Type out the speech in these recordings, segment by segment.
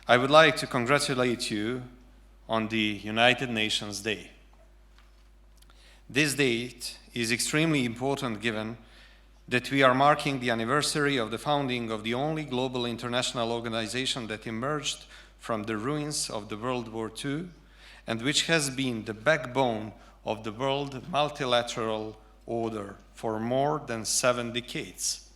I would like to congratulate you on the United Nations Day. This date is extremely important given that we are marking the anniversary of the founding of the only global international organization that emerged from the ruins of the World War II and which has been the backbone of the world multilateral order for more than 7 decades,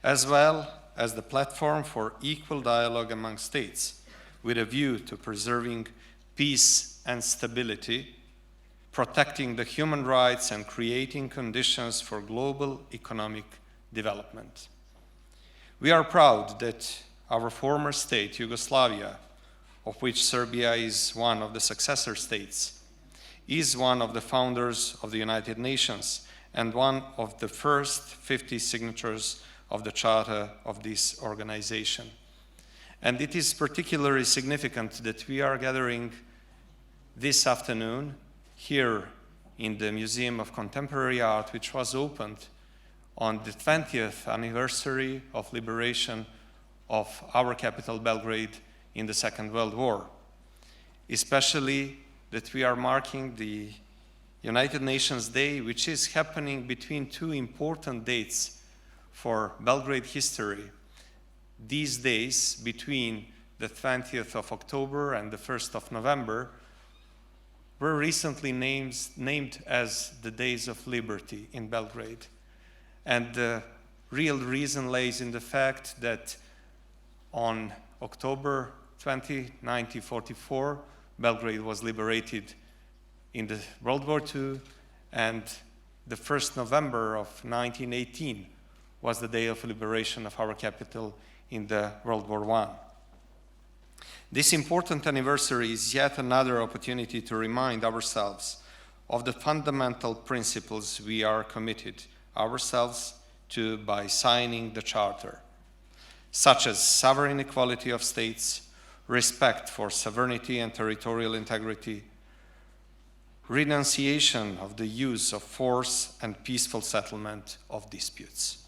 as well as the platform for equal dialogue among states with a view to preserving peace and stability, protecting the human rights and creating conditions for global economic development. We are proud that our former state, Yugoslavia, of which Serbia is one of the successor states, is one of the founders of the United Nations and one of the first 50 signatories of the charter of this organization. And it is particularly significant that we are gathering this afternoon here in the Museum of Contemporary Art, which was opened on the 20th anniversary of liberation of our capital, Belgrade, in the Second World War. Especially that we are marking the United Nations Day, which is happening between 2 important dates for Belgrade history. These days, between the 20th of October and the 1st of November, were recently named as the Days of Liberty in Belgrade. And the real reason lays in the fact that on October 20, 1944, Belgrade was liberated in the World War II, and the 1st November of 1918 was the day of liberation of our capital in the World War I. This important anniversary is yet another opportunity to remind ourselves of the fundamental principles we are committed ourselves to by signing the Charter, such as sovereign equality of states, respect for sovereignty and territorial integrity, renunciation of the use of force, and peaceful settlement of disputes.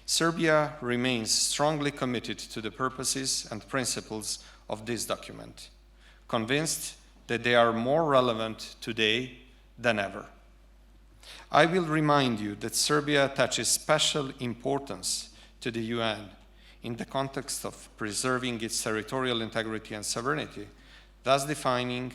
Serbia remains strongly committed to the purposes and principles of this document, convinced that they are more relevant today than ever. I will remind you that Serbia attaches special importance to the UN in the context of preserving its territorial integrity and sovereignty, thus defining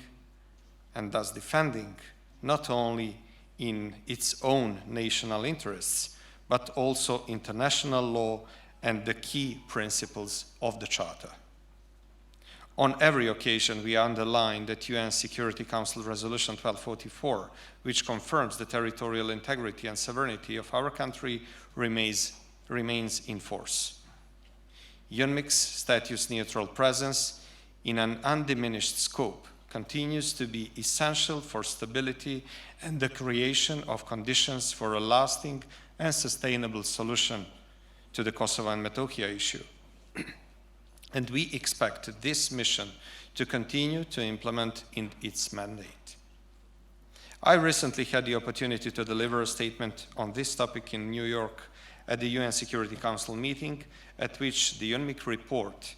and thus defending not only in its own national interests, but also international law and the key principles of the Charter. On every occasion, we underline that UN Security Council Resolution 1244, which confirms the territorial integrity and sovereignty of our country, remains in force. UNMIC's status-neutral presence in an undiminished scope continues to be essential for stability and the creation of conditions for a lasting and sustainable solution to the Kosovo and Metohija issue. And we expect this mission to continue to implement in its mandate. I recently had the opportunity to deliver a statement on this topic in New York at the UN Security Council meeting, at which the UNMIC report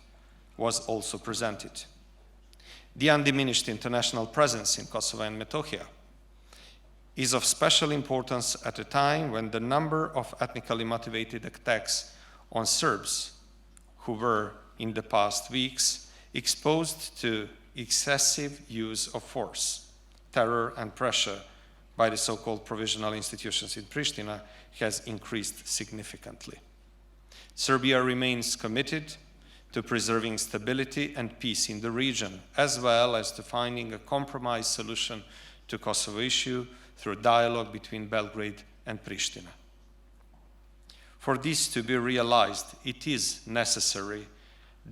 was also presented. The undiminished international presence in Kosovo and Metohija is of special importance at a time when the number of ethnically motivated attacks on Serbs who were in the past weeks exposed to excessive use of force, terror, and pressure by the so-called provisional institutions in Pristina has increased significantly. Serbia remains committed to preserving stability and peace in the region, as well as to finding a compromise solution to Kosovo issue through dialogue between Belgrade and Pristina. For this to be realized, it is necessary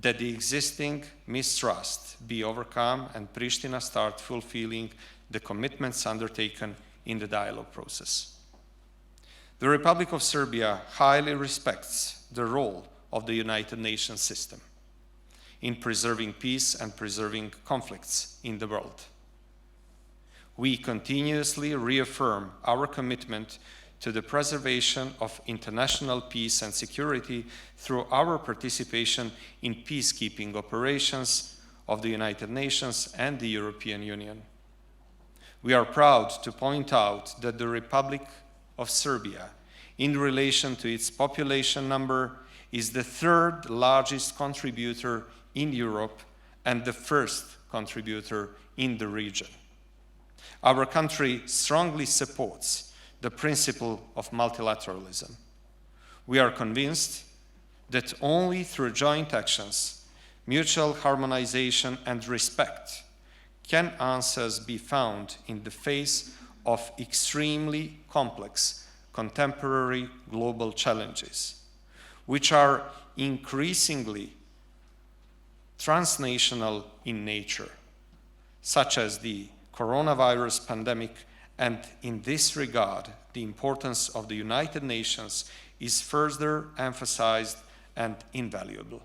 that the existing mistrust be overcome and Pristina start fulfilling the commitments undertaken in the dialogue process. The Republic of Serbia highly respects the role of the United Nations system in preserving peace and preserving conflicts in the world. We continuously reaffirm our commitment to the preservation of international peace and security through our participation in peacekeeping operations of the United Nations and the European Union. We are proud to point out that the Republic of Serbia, in relation to its population number, is the third largest contributor in Europe and the first contributor in the region. Our country strongly supports the principle of multilateralism. We are convinced that only through joint actions, mutual harmonization and respect can answers be found in the face of extremely complex contemporary global challenges, which are increasingly transnational in nature, such as the coronavirus pandemic, and in this regard, the importance of the United Nations is further emphasized and invaluable.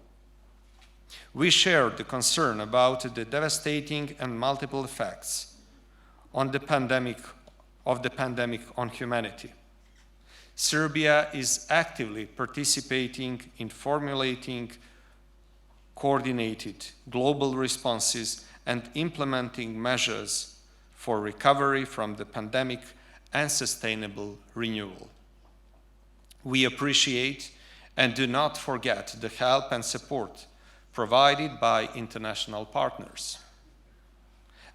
We share the concern about the devastating and multiple effects of the pandemic on humanity. Serbia is actively participating in formulating coordinated global responses and implementing measures for recovery from the pandemic and sustainable renewal. We appreciate and do not forget the help and support provided by international partners.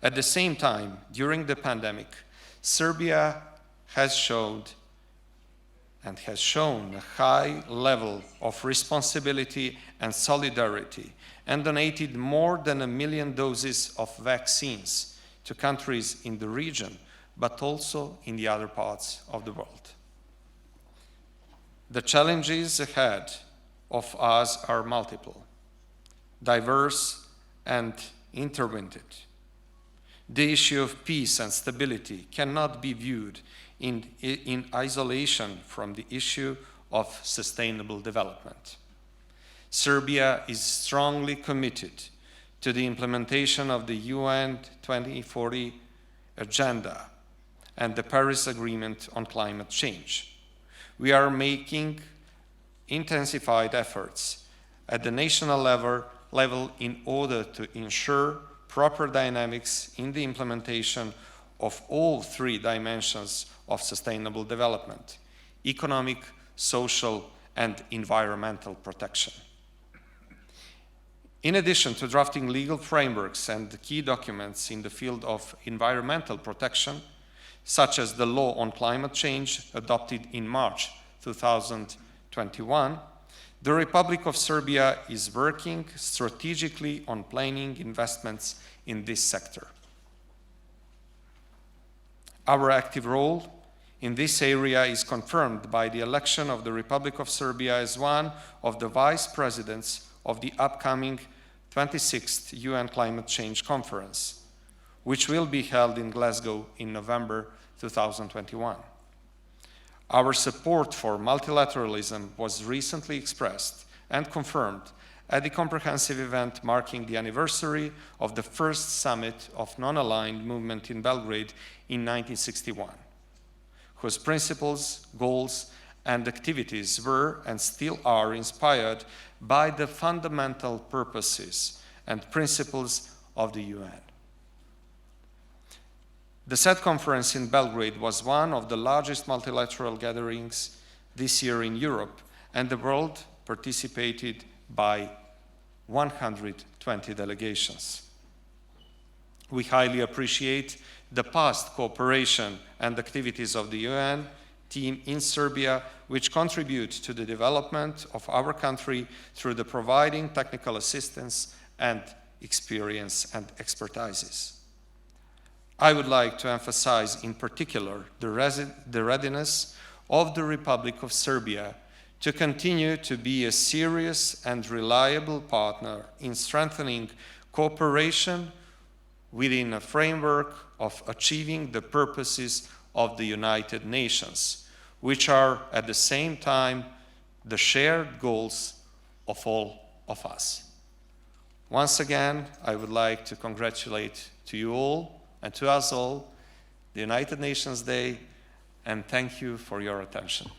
At the same time, during the pandemic, Serbia has shown a high level of responsibility and solidarity and donated more than 1 million doses of vaccines to countries in the region, but also in the other parts of the world. The challenges ahead of us are multiple, diverse, and intertwined. The issue of peace and stability cannot be viewed in isolation from the issue of sustainable development. Serbia is strongly committed to the implementation of the UN 2040 agenda and the Paris Agreement on climate change. We are making intensified efforts at the national level in order to ensure proper dynamics in the implementation of all three dimensions of sustainable development: economic, social, and environmental protection. In addition to drafting legal frameworks and key documents in the field of environmental protection, such as the law on climate change adopted in March 2021, the Republic of Serbia is working strategically on planning investments in this sector. Our active role in this area is confirmed by the election of the Republic of Serbia as one of the vice presidents of the upcoming 26th UN Climate Change Conference, which will be held in Glasgow in November 2021. Our support for multilateralism was recently expressed and confirmed at the comprehensive event marking the anniversary of the first summit of non-aligned movement in Belgrade in 1961, whose principles, goals, and activities were and still are inspired by the fundamental purposes and principles of the UN. The said conference in Belgrade was one of the largest multilateral gatherings this year in Europe, and the world participated by 120 delegations. We highly appreciate the past cooperation and activities of the UN team in Serbia, which contribute to the development of our country through the providing technical assistance and experience and expertises. I would like to emphasize in particular the readiness of the Republic of Serbia to continue to be a serious and reliable partner in strengthening cooperation within a framework of achieving the purposes of the United Nations, which are at the same time the shared goals of all of us. Once again, I would like to congratulate to you all and to us all the United Nations Day and thank you for your attention.